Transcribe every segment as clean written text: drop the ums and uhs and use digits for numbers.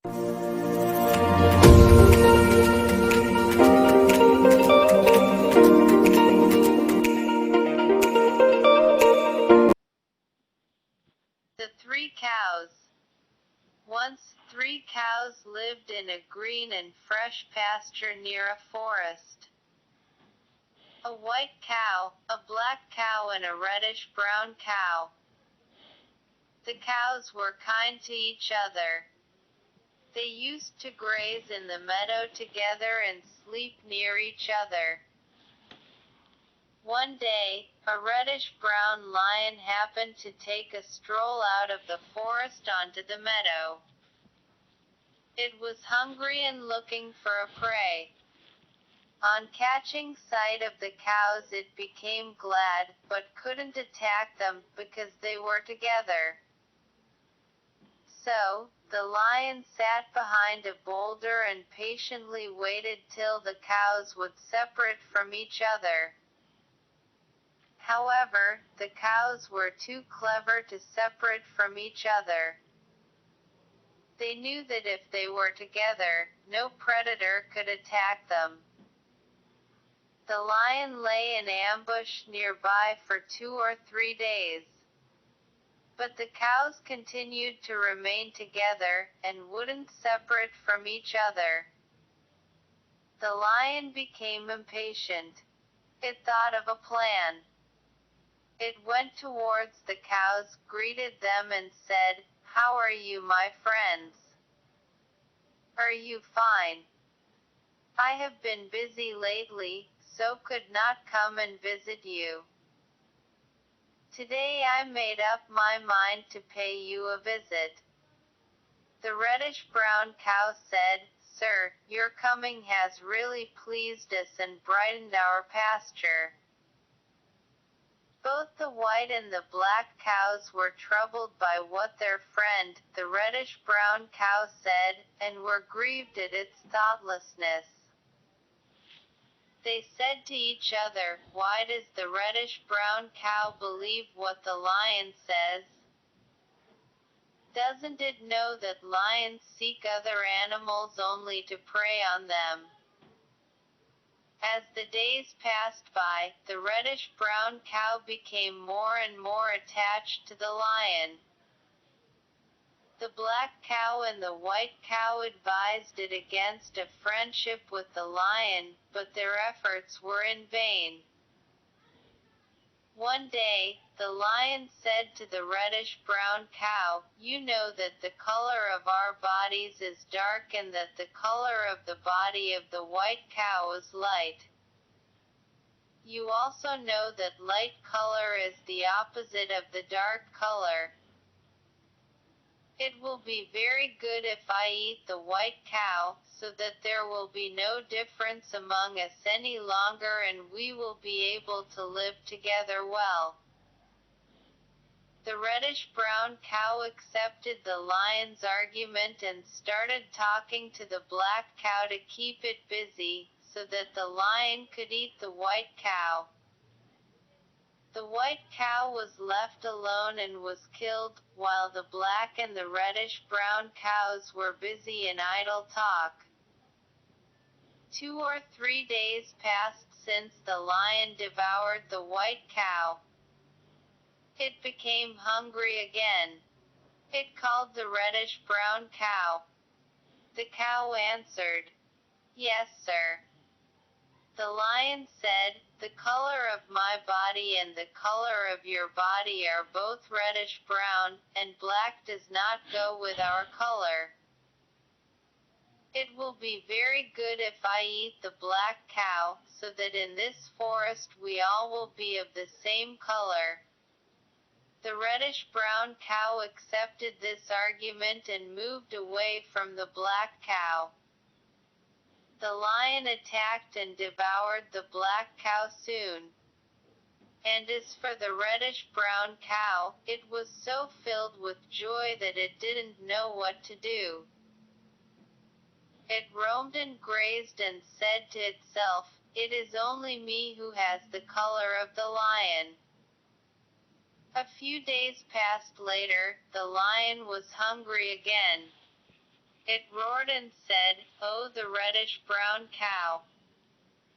The three cows. Once, 3 cows lived in a green and fresh pasture near a forest. A white cow, a black cow, and a reddish-brown cow. The cows were kind to each other. They used to graze in the meadow together and sleep near each other. One day, a reddish-brown lion happened to take a stroll out of the forest onto the meadow. It was hungry and looking for a prey. On catching sight of the cows, it became glad, but couldn't attack them because they were together. So, the lion sat behind a boulder and patiently waited till the cows would separate from each other. However, the cows were too clever to separate from each other. They knew that if they were together, no predator could attack them. The lion lay in ambush nearby for 2 or 3 days. But the cows continued to remain together, and wouldn't separate from each other. The lion became impatient. It thought of a plan. It went towards the cows, greeted them and said, "How are you, my friends? Are you fine? I have been busy lately, so could not come and visit you. Today I made up my mind to pay you a visit." The reddish-brown cow said, "Sir, your coming has really pleased us and brightened our pasture." Both the white and the black cows were troubled by what their friend, the reddish-brown cow, said, and were grieved at its thoughtlessness. They said to each other, "Why does the reddish-brown cow believe what the lion says? Doesn't it know that lions seek other animals only to prey on them?" As the days passed by, the reddish-brown cow became more and more attached to the lion. The black cow and the white cow advised it against a friendship with the lion, but their efforts were in vain. One day, the lion said to the reddish-brown cow, "You know that the color of our bodies is dark and that the color of the body of the white cow is light. You also know that light color is the opposite of the dark color. It will be very good if I eat the white cow, so that there will be no difference among us any longer and we will be able to live together well." The reddish-brown cow accepted the lion's argument and started talking to the black cow to keep it busy, so that the lion could eat the white cow. The white cow was left alone and was killed, while the black and the reddish-brown cows were busy in idle talk. 2 or 3 days passed since the lion devoured the white cow. It became hungry again. It called the reddish-brown cow. The cow answered, "Yes, sir." The lion said, "The color of my body and the color of your body are both reddish-brown, and black does not go with our color. It will be very good if I eat the black cow, so that in this forest we all will be of the same color." The reddish-brown cow accepted this argument and moved away from the black cow. The lion attacked and devoured the black cow soon. And as for the reddish-brown cow, it was so filled with joy that it didn't know what to do. It roamed and grazed and said to itself, "It is only me who has the color of the lion." A few days passed later, the lion was hungry again. It roared and said, "Oh, the reddish-brown cow.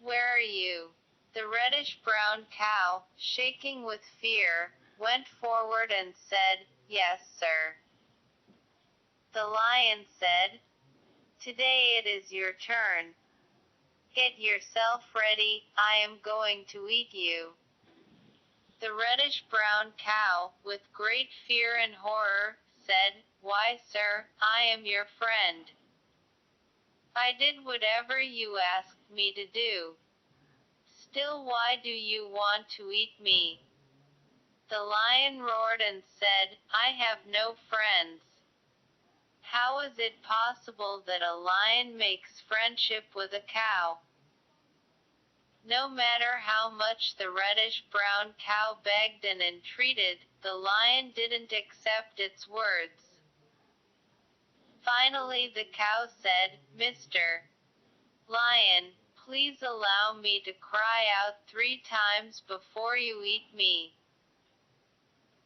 Where are you?" The reddish-brown cow, shaking with fear, went forward and said, "Yes, sir." The lion said, "Today it is your turn. Get yourself ready, I am going to eat you." The reddish-brown cow, with great fear and horror, said, "Why, sir, I am your friend. I did whatever you asked me to do. Still, why do you want to eat me?" The lion roared and said, "I have no friends. How is it possible that a lion makes friendship with a cow?" No matter how much the reddish-brown cow begged and entreated, the lion didn't accept its words. Finally the cow said, "Mr. Lion, please allow me to cry out 3 times before you eat me."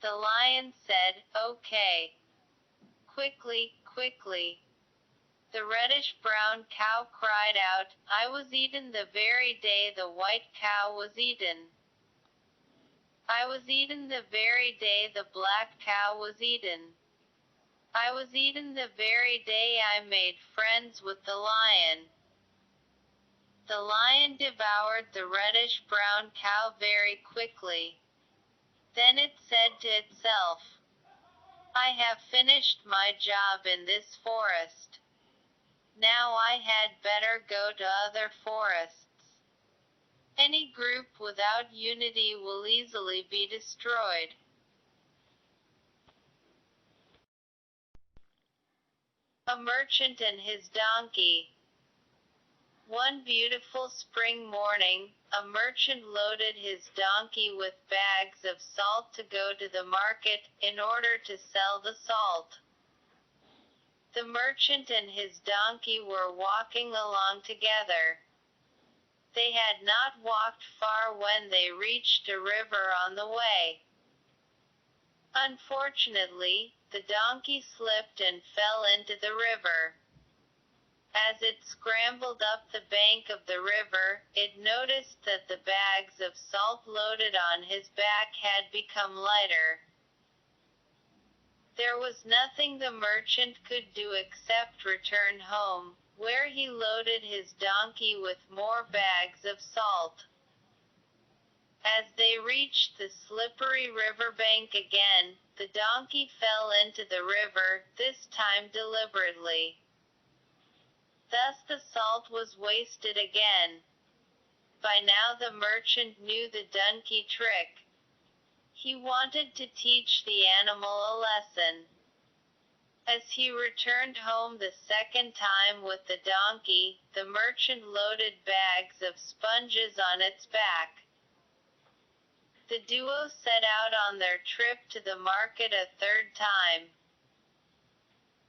The lion said, "Okay. Quickly, quickly." The reddish-brown cow cried out, "I was eaten the very day the white cow was eaten. I was eaten the very day the black cow was eaten. I was eaten the very day I made friends with the lion." The lion devoured the reddish-brown cow very quickly. Then it said to itself, "I have finished my job in this forest. Now I had better go to other forests. Any group without unity will easily be destroyed." A merchant and his donkey. One beautiful spring morning, a merchant loaded his donkey with bags of salt to go to the market, in order to sell the salt. The merchant and his donkey were walking along together. They had not walked far when they reached a river on the way. Unfortunately, the donkey slipped and fell into the river. As it scrambled up the bank of the river, it noticed that the bags of salt loaded on his back had become lighter. There was nothing the merchant could do except return home, where he loaded his donkey with more bags of salt. As they reached the slippery river bank again, the donkey fell into the river, this time deliberately. Thus the salt was wasted again. By now the merchant knew the donkey trick. He wanted to teach the animal a lesson. As he returned home the second time with the donkey, the merchant loaded bags of sponges on its back. The duo set out on their trip to the market a third time.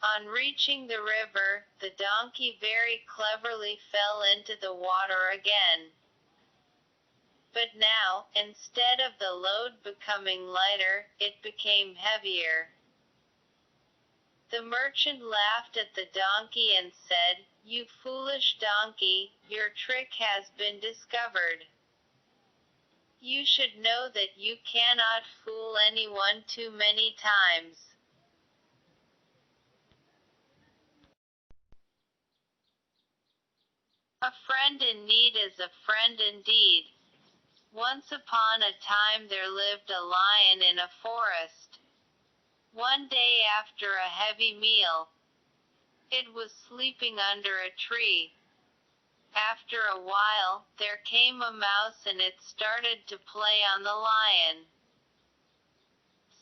On reaching the river, the donkey very cleverly fell into the water again. But now, instead of the load becoming lighter, it became heavier. The merchant laughed at the donkey and said, "You foolish donkey, your trick has been discovered. You should know that you cannot fool anyone too many times." A friend in need is a friend indeed. Once upon a time there lived a lion in a forest. One day after a heavy meal, it was sleeping under a tree. After a while, there came a mouse and it started to play on the lion.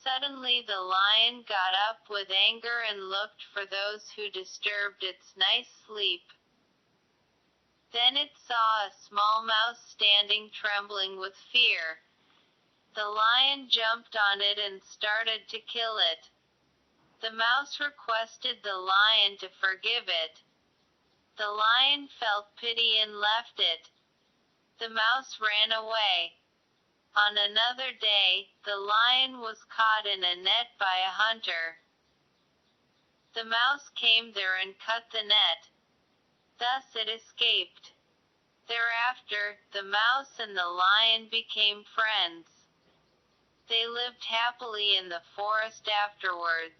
Suddenly the lion got up with anger and looked for those who disturbed its nice sleep. Then it saw a small mouse standing trembling with fear. The lion jumped on it and started to kill it. The mouse requested the lion to forgive it. The lion felt pity and left it. The mouse ran away. On another day, the lion was caught in a net by a hunter. The mouse came there and cut the net. Thus it escaped. Thereafter, the mouse and the lion became friends. They lived happily in the forest afterwards.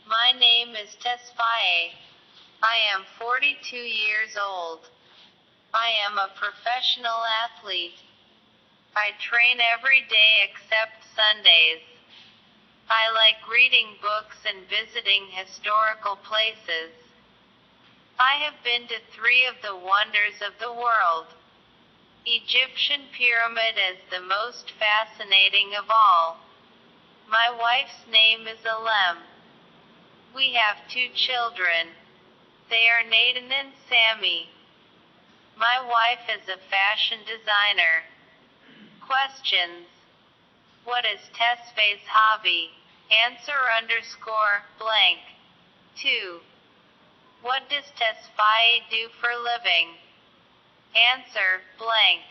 My name is Tesfaye. I am 42 years old. I am a professional athlete. I train every day except Sundays. I like reading books and visiting historical places. I have been to 3 of the wonders of the world. Egyptian pyramid is the most fascinating of all. My wife's name is Alem. We have 2 children. They are Nathan and Sammy. My wife is a fashion designer. Questions. What is Tesfaye's hobby? Answer _blank. 2. What does Tesfaye do for living? Answer blank.